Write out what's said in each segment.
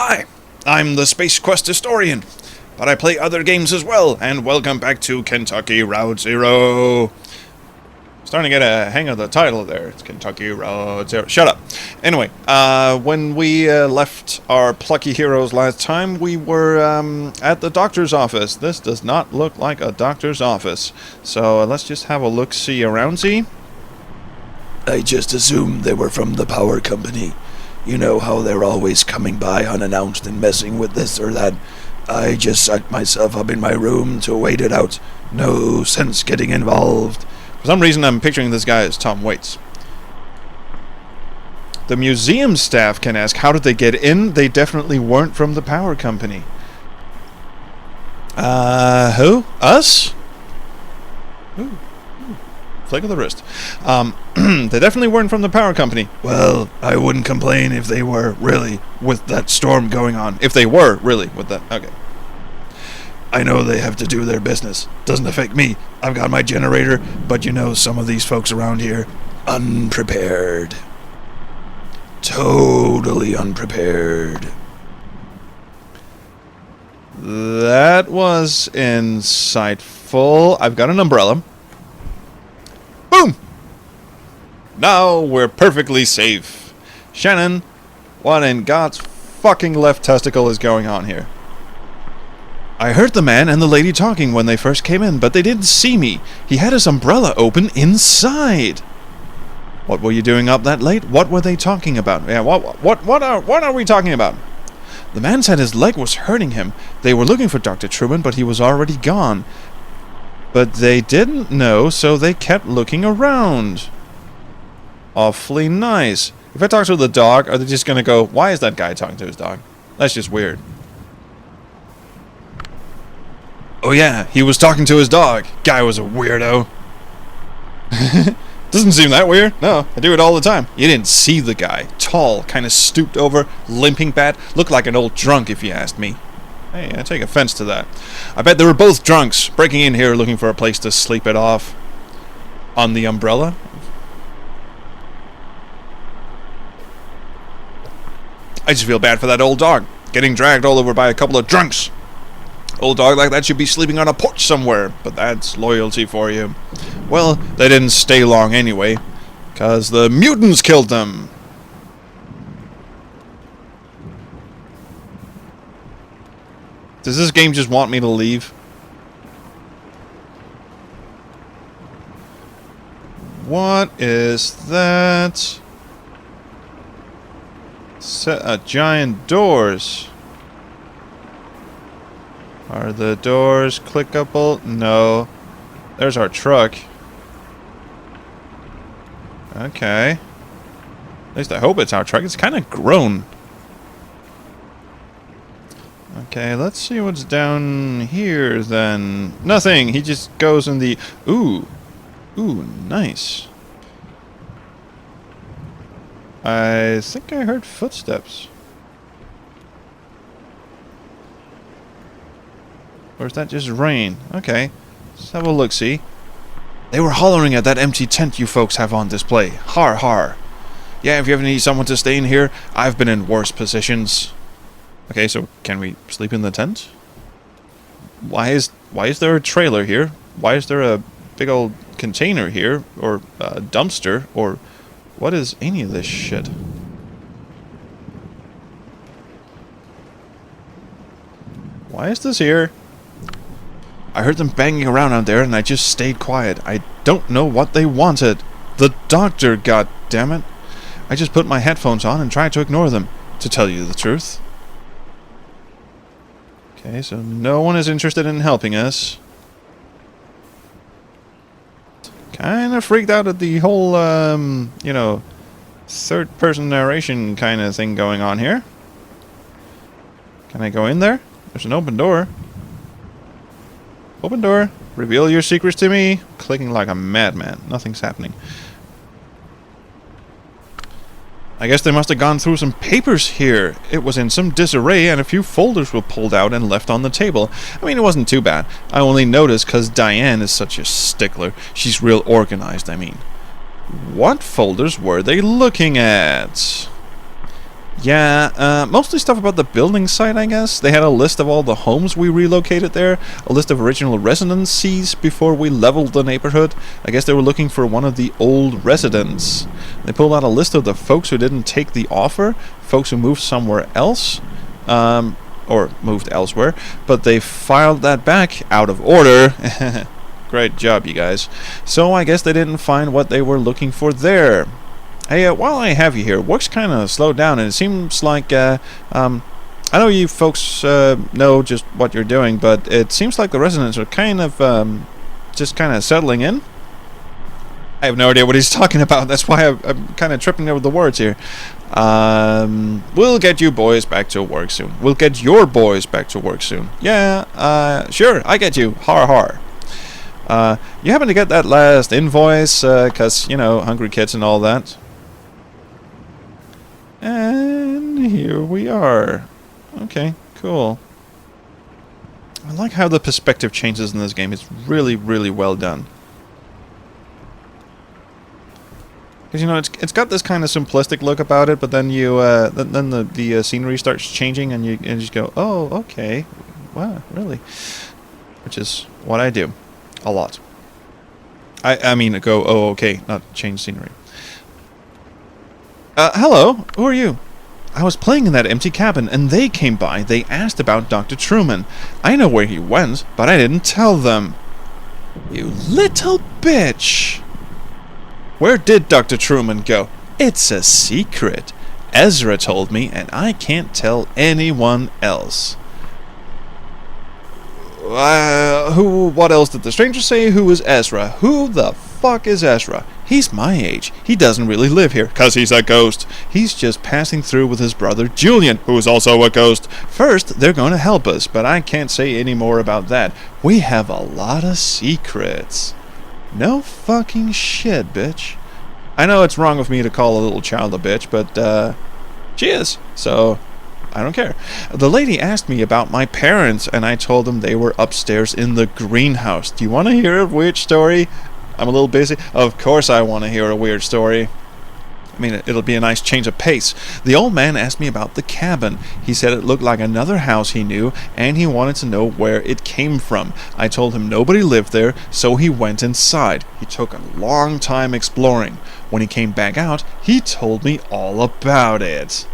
Hi, I'm the Space Quest historian, but I play other games as well, and welcome back to Kentucky Route Zero. Starting to get a hang of the title there. It's Kentucky Route Zero. Shut up. Anyway, when we left our plucky heroes last time, we were at the doctor's office. This does not look like a doctor's office. So let's just have a look-see around-see. I just assumed they were from the power company. You know how they're always coming by unannounced and messing with this or that. I just set myself up in my room to wait it out. No sense getting involved. For some reason, I'm picturing this guy as Tom Waits. The museum staff can ask, how did they get in? They definitely weren't from the power company. Who? Us? Ooh. Flick of the wrist. They definitely weren't from the power company. Well, I wouldn't complain if they were, really, with that storm going on. If they were, really, with that. Okay. I know they have to do their business. Doesn't affect me. I've got my generator, but you know some of these folks around here, unprepared. Totally unprepared. That was insightful. I've got an umbrella. Boom! Now we're perfectly safe. Shannon, what in God's fucking left testicle is going on here? I heard the man and the lady talking when they first came in, but they didn't see me. He had his umbrella open inside. What were you doing up that late? What were they talking about? Yeah, what are we talking about? The man said his leg was hurting him. They were looking for Dr. Truman, but he was already gone. But they didn't know, so they kept looking around. Awfully nice. If I talk to the dog, are they just gonna go, why is that guy talking to his dog? That's just weird. Oh yeah, he was talking to his dog. Guy was a weirdo. Doesn't seem that weird. No, I do it all the time. You didn't see the guy. Tall, kind of stooped over, limping bad. Looked like an old drunk if you asked me. Hey, I take offense to that. I bet they were both drunks, breaking in here looking for a place to sleep it off. On the umbrella? I just feel bad for that old dog, getting dragged all over by a couple of drunks. Old dog like that should be sleeping on a porch somewhere, but that's loyalty for you. Well, they didn't stay long anyway, 'cause the mutants killed them. Does this game just want me to leave? What is that? Set of giant doors. Are the doors clickable? No. There's our truck. Okay. At least I hope it's our truck. It's kind of grown. Okay, let's see what's down here then. Nothing. He just goes in the... Ooh. Ooh, nice. I think I heard footsteps. Or is that just rain? Okay. Let's have a look-see. They were hollering at that empty tent you folks have on display. Har har. Yeah, if you ever need someone to stay in here, I've been in worse positions. Okay, so can we sleep in the tent? Why is there a trailer here? Why is there a big old container here? Or a dumpster? Or what is any of this shit? Why is this here? I heard them banging around out there and I just stayed quiet. I don't know what they wanted. The doctor, goddammit. I just put my headphones on and tried to ignore them, to tell you the truth. Okay, so no one is interested in helping us. Kind of freaked out at the whole, you know, third-person narration kind of thing going on here. Can I go in there? There's an open door. Open door. Reveal your secrets to me. Clicking like a madman. Nothing's happening. I guess they must have gone through some papers here. It was in some disarray and a few folders were pulled out and left on the table. I mean, it wasn't too bad. I only noticed because Diane is such a stickler. She's real organized, I mean. What folders were they looking at? Yeah, mostly stuff about the building site, I guess. They had a list of all the homes we relocated there, a list of original residencies before we leveled the neighborhood. I guess they were looking for one of the old residents. They pulled out a list of the folks who didn't take the offer, folks who moved somewhere else, or moved elsewhere, but they filed that back out of order. Great job, you guys. So I guess they didn't find what they were looking for there. Hey, while I have you here, work's kind of slowed down, and it seems like, I know you folks know just what you're doing, but it seems like the residents are kind of, just kind of settling in. I have no idea what he's talking about. That's why I'm kind of tripping over the words here. We'll get you boys back to work soon. We'll get your boys back to work soon. Yeah, sure, I get you. Har har. You happen to get that last invoice, 'cause, you know, hungry kids and all that. And here we are. Okay, cool. I like how the perspective changes in this game. It's really, really well done. Because, you know, it's got this kind of simplistic look about it, but then you then the scenery starts changing, and you just go, oh, okay, wow, really, which is what I do a lot. I mean, go, oh, okay, not change scenery. Hello, who are you? I was playing in that empty cabin, and they came by. They asked about Dr. Truman. I know where he went, but I didn't tell them. You little bitch! Where did Dr. Truman go? It's a secret. Ezra told me, and I can't tell anyone else. What else did the stranger say? Who is Ezra? Who the fuck is Ezra? He's my age. He doesn't really live here, 'cause he's a ghost. He's just passing through with his brother Julian, who is also a ghost. First, they're going to help us, but I can't say any more about that. We have a lot of secrets. No fucking shit, bitch. I know it's wrong of me to call a little child a bitch, but, she is, so I don't care. The lady asked me about my parents, and I told them they were upstairs in the greenhouse. Do you want to hear a weird story? I'm a little busy. Of course I want to hear a weird story. I mean, it'll be a nice change of pace. The old man asked me about the cabin. He said it looked like another house he knew, and he wanted to know where it came from. I told him nobody lived there, so he went inside. He took a long time exploring. When he came back out, he told me all about it.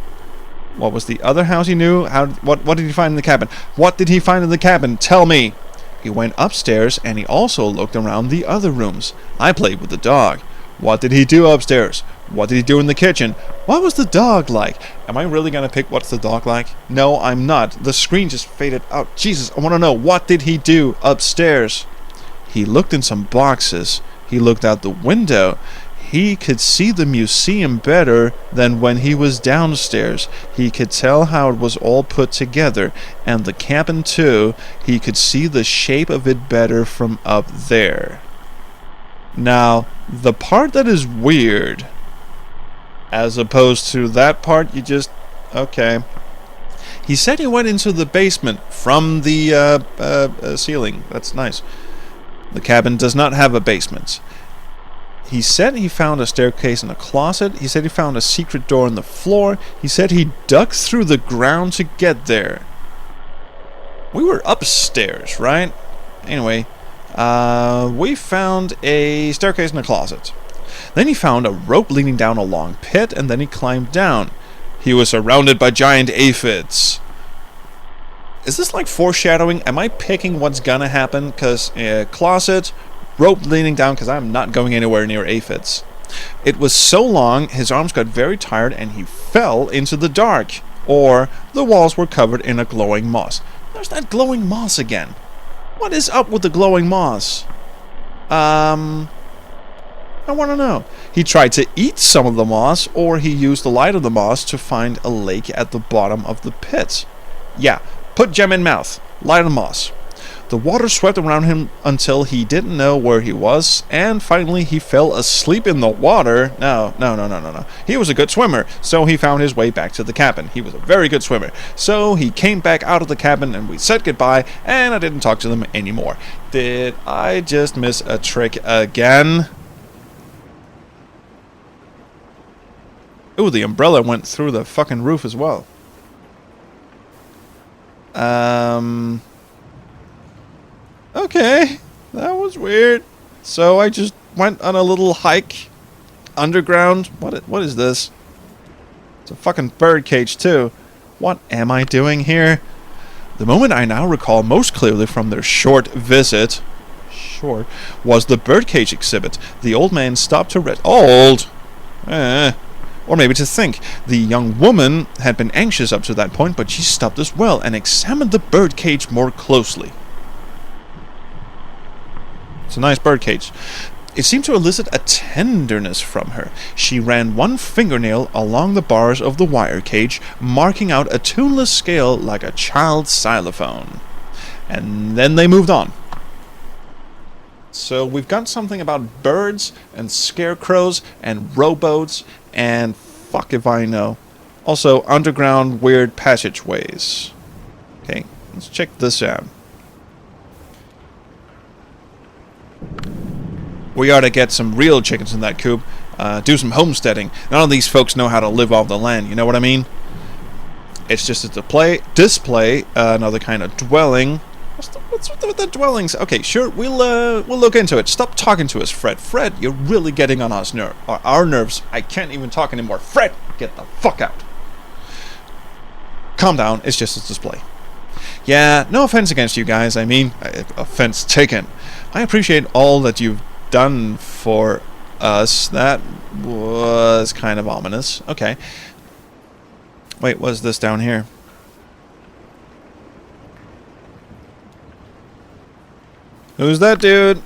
What was the other house he knew? What did he find in the cabin? What did he find in the cabin? Tell me! He went upstairs, and he also looked around the other rooms. I played with the dog. What did he do upstairs? What did he do in the kitchen? What was the dog like? Am I really going to pick what's the dog like? No, I'm not. The screen just faded out. Jesus, I want to know, what did he do upstairs? He looked in some boxes. He looked out the window. He could see the museum better than when he was downstairs. He could tell how it was all put together. And the cabin too. He could see the shape of it better from up there. Now, the part that is weird, as opposed to that part you just... okay. He said he went into the basement from the ceiling. That's nice. The cabin does not have a basement. He said he found a staircase in a closet. He said he found a secret door in the floor. He said he dug through the ground to get there. We were upstairs, right? Anyway, we found a staircase in a closet. Then he found a rope leading down a long pit, and then he climbed down. He was surrounded by giant aphids. Is this like foreshadowing? Am I picking what's gonna happen? Because closet, rope leaning down, because I'm not going anywhere near aphids. It was so long, his arms got very tired, and he fell into the dark. Or the walls were covered in a glowing moss. There's that glowing moss again. What is up with the glowing moss? I want to know. He tried to eat some of the moss, or he used the light of the moss to find a lake at the bottom of the pit. Yeah, put gem in mouth. Light of the moss. The water swept around him until he didn't know where he was, and finally he fell asleep in the water. No. He was a good swimmer, so he found his way back to the cabin. He was a very good swimmer. So he came back out of the cabin, and we said goodbye, and I didn't talk to them anymore. Did I just miss a trick again? Ooh, the umbrella went through the fucking roof as well. Okay, that was weird. So I just went on a little hike underground. What is this? It's a fucking bird cage too. What am I doing here? The moment I now recall most clearly from their short visit, was the birdcage exhibit. The old man stopped to rest. Old? Or maybe to think. The young woman had been anxious up to that point, but she stopped as well and examined the birdcage more closely. It's a nice birdcage. It seemed to elicit a tenderness from her. She ran one fingernail along the bars of the wire cage, marking out a tuneless scale like a child's xylophone. And then they moved on. So we've got something about birds and scarecrows and rowboats and fuck if I know. Also, underground weird passageways. Okay, let's check this out. We ought to get some real chickens in that coop. Do some homesteading. None of these folks know how to live off the land, you know what I mean? It's just a display, another kind of dwelling. What's with the dwellings? Okay, sure, we'll look into it. Stop talking to us, Fred. Fred, you're really getting on our nerves. I can't even talk anymore. Fred, get the fuck out. Calm down, it's just a display. Yeah, no offense against you guys. I mean, offense taken. I appreciate all that you've done for us. That was kind of ominous. Okay. Wait, what's this down here? Who's that dude?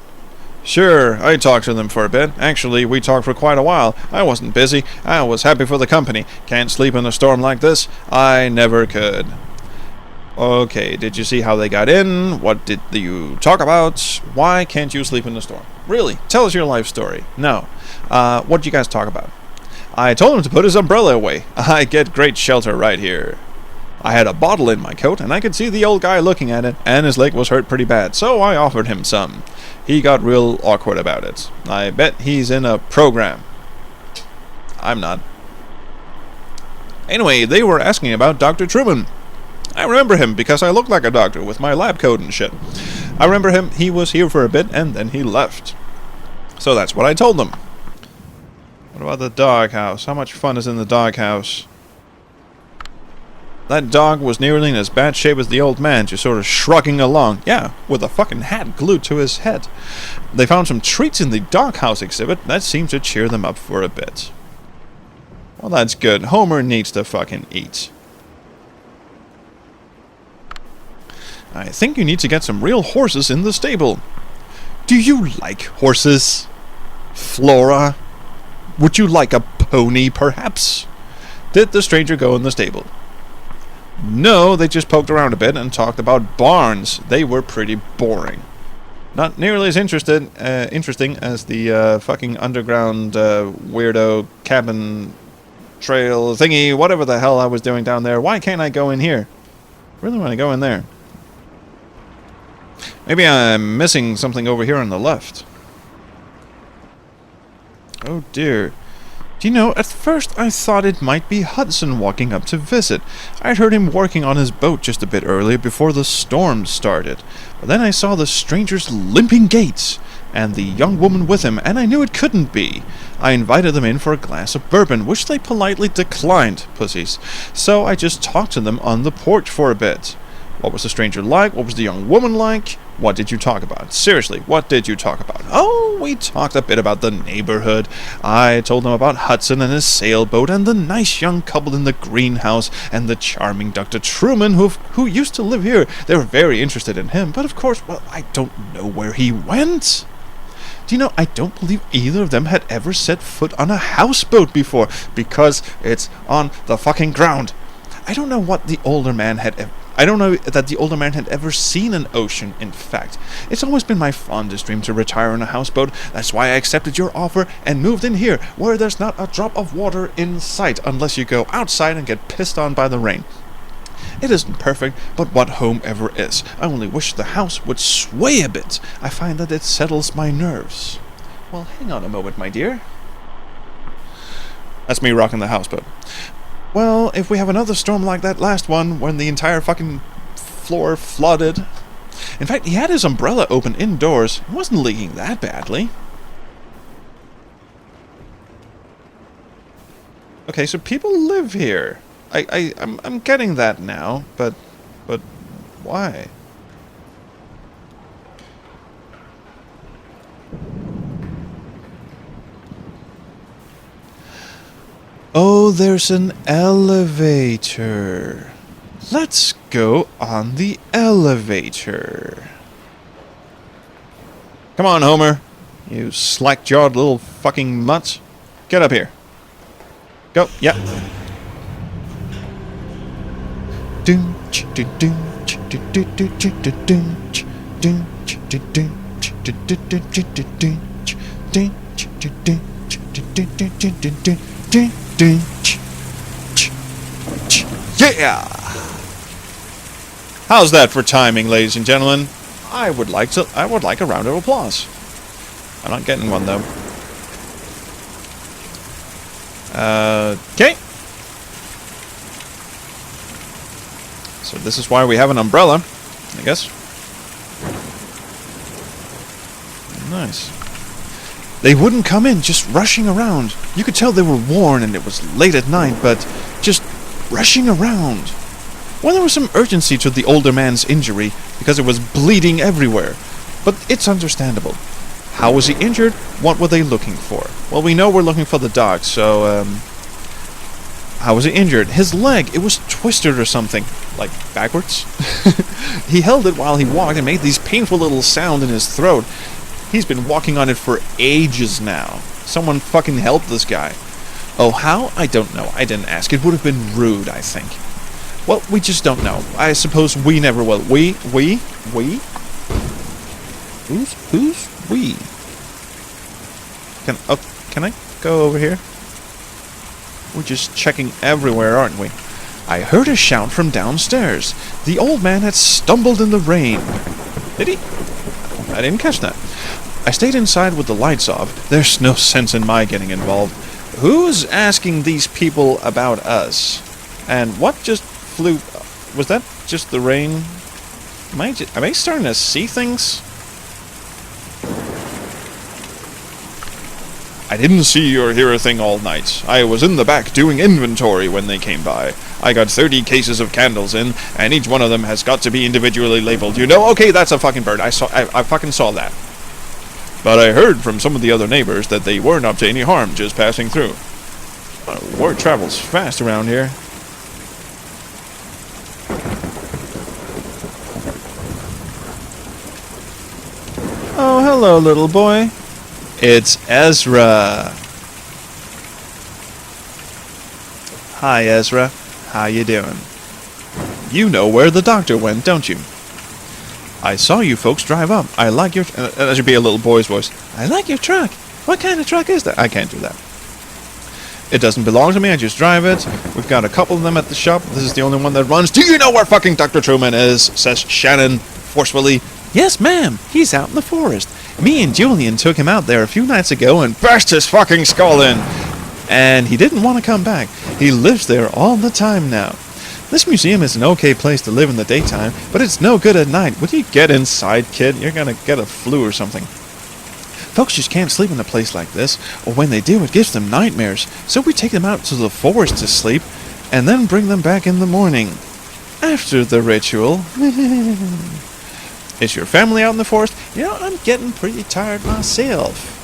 Sure, I talked to them for a bit. Actually, we talked for quite a while. I wasn't busy. I was happy for the company. Can't sleep in a storm like this. I never could. Okay, did you see how they got in? What did you talk about? Why can't you sleep in the storm? Really? Tell us your life story. No. What did you guys talk about? I told him to put his umbrella away. I get great shelter right here. I had a bottle in my coat, and I could see the old guy looking at it, and his leg was hurt pretty bad, so I offered him some. He got real awkward about it. I bet he's in a program. I'm not. Anyway, they were asking about Dr. Truman. I remember him because I looked like a doctor with my lab coat and shit. I remember him, he was here for a bit, and then he left. So that's what I told them. What about the doghouse? How much fun is in the doghouse? That dog was nearly in as bad shape as the old man, just sort of shrugging along. Yeah, with a fucking hat glued to his head. They found some treats in the doghouse exhibit that seemed to cheer them up for a bit. Well, that's good. Homer needs to fucking eat. I think you need to get some real horses in the stable. Do you like horses? Flora? Would you like a pony, perhaps? Did the stranger go in the stable? No, they just poked around a bit and talked about barns. They were pretty boring. Not nearly as interesting as the fucking underground weirdo cabin trail thingy, whatever the hell I was doing down there. Why can't I go in here? I really want to go in there. Maybe I'm missing something over here on the left. Oh dear. Do you know, at first I thought it might be Hudson walking up to visit. I'd heard him working on his boat just a bit earlier before the storm started. But then I saw the stranger's limping gait, and the young woman with him, and I knew it couldn't be. I invited them in for a glass of bourbon, which they politely declined, pussies. So I just talked to them on the porch for a bit. What was the stranger like? What was the young woman like? What did you talk about? Seriously, what did you talk about? Oh, we talked a bit about the neighborhood. I told them about Hudson and his sailboat, and the nice young couple in the greenhouse, and the charming Dr. Truman who used to live here. They were very interested in him, but of course, well, I don't know where he went. Do you know, I don't believe either of them had ever set foot on a houseboat before, because it's on the fucking ground. I don't know what the older man had I don't know that the older man had ever seen an ocean, in fact. It's always been my fondest dream to retire on a houseboat. That's why I accepted your offer and moved in here, where there's not a drop of water in sight, unless you go outside and get pissed on by the rain. It isn't perfect, but what home ever is? I only wish the house would sway a bit. I find that it settles my nerves. Well, hang on a moment, my dear. That's me rocking the houseboat. Well, if we have another storm like that last one, when the entire fucking floor flooded. In fact, he had his umbrella open indoors. It wasn't leaking that badly. Okay, so people live here. I'm getting that now, but why? Oh, there's an elevator. Let's go on the elevator. Come on, Homer. You slack-jawed little fucking mutts. Get up here. Go. Yep. Yeah! How's that for timing, ladies and gentlemen? I would like a round of applause. I'm not getting one though. Okay. So this is why we have an umbrella, I guess. Nice. They wouldn't come in, just rushing around. You could tell they were worn and it was late at night, but just rushing around. Well, there was some urgency to the older man's injury because it was bleeding everywhere. But it's understandable. How was he injured? What were they looking for? Well, we know we're looking for the dog, so, how was he injured? His leg, it was twisted or something. Like, backwards? He held it while he walked and made these painful little sounds in his throat. He's been walking on it for ages now. Someone fucking help this guy. Oh, how? I don't know. I didn't ask. It would have been rude, I think. Well, we just don't know. I suppose we never will. We? Who's we? Can I go over here? We're just checking everywhere, aren't we? I heard a shout from downstairs. The old man had stumbled in the rain. Did he? I didn't catch that. I stayed inside with the lights off. There's no sense in my getting involved. Who's asking these people about us? And what just flew... Was that just the rain? Am I starting to see things? I didn't see or hear a thing all night. I was in the back doing inventory when they came by. I got 30 cases of candles in, and each one of them has got to be individually labeled. You know? Okay, that's a fucking bird. I fucking saw that. But I heard from some of the other neighbors that they weren't up to any harm just passing through. Word travels fast around here. Oh, hello, little boy. It's Ezra. Hi, Ezra. How you doing? You know where the doctor went, don't you? I saw you folks drive up. I like your... that should be a little boy's voice. I like your truck. What kind of truck is that? I can't do that. It doesn't belong to me. I just drive it. We've got a couple of them at the shop. This is the only one that runs. Do you know where fucking Dr. Truman is? Says Shannon forcefully. Yes, ma'am. He's out in the forest. Me and Julian took him out there a few nights ago and bashed his fucking skull in. And he didn't want to come back. He lives there all the time now. This museum is an okay place to live in the daytime, but it's no good at night. Would you get inside, kid? You're gonna get a flu or something. Folks just can't sleep in a place like this, or when they do, it gives them nightmares. So we take them out to the forest to sleep, and then bring them back in the morning. After the ritual. Is your family out in the forest? You know, I'm getting pretty tired myself.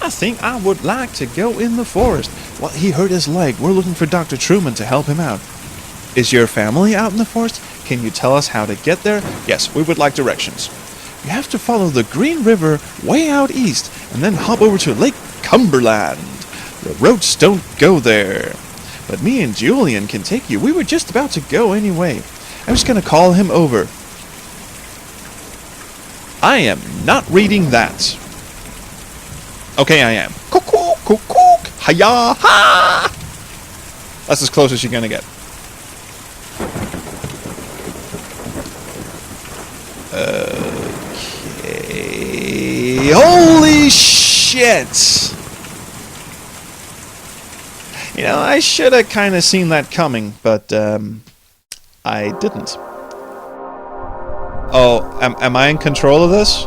I think I would like to go in the forest. Well, he hurt his leg. We're looking for Dr. Truman to help him out. Is your family out in the forest? Can you tell us how to get there? Yes, we would like directions. You have to follow the Green River way out east, and then hop over to Lake Cumberland. The roads don't go there. But me and Julian can take you. We were just about to go anyway. I'm just going to call him over. I am not reading that. Okay, I am. Cook, cook, cook, hiya, ha! That's as close as you're going to get. Okay. Holy shit! You know, I should have kind of seen that coming, but I didn't. Oh, am I in control of this?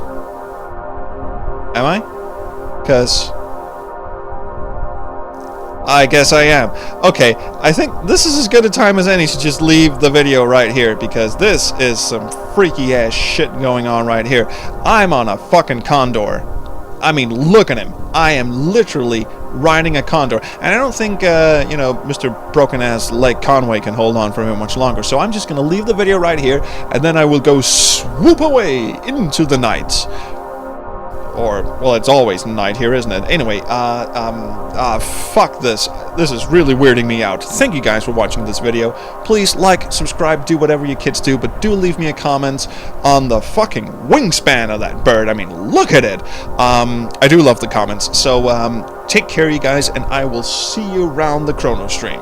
Am I? Because I guess I am. Okay, I think this is as good a time as any to just leave the video right here, because this is some freaky ass shit going on right here. I'm on a fucking condor. I mean, look at him. I am literally riding a condor. And I don't think, you know, Mr. Broken-Ass Lake Conway can hold on for him much longer. So I'm just going to leave the video right here, and then I will go swoop away into the night. Or, well, it's always night here, isn't it? Anyway, fuck this. This is really weirding me out. Thank you guys for watching this video. Please like, subscribe, do whatever you kids do, but do leave me a comment on the fucking wingspan of that bird. I mean, look at it. I do love the comments. So, take care, you guys, and I will see you around the Chrono stream.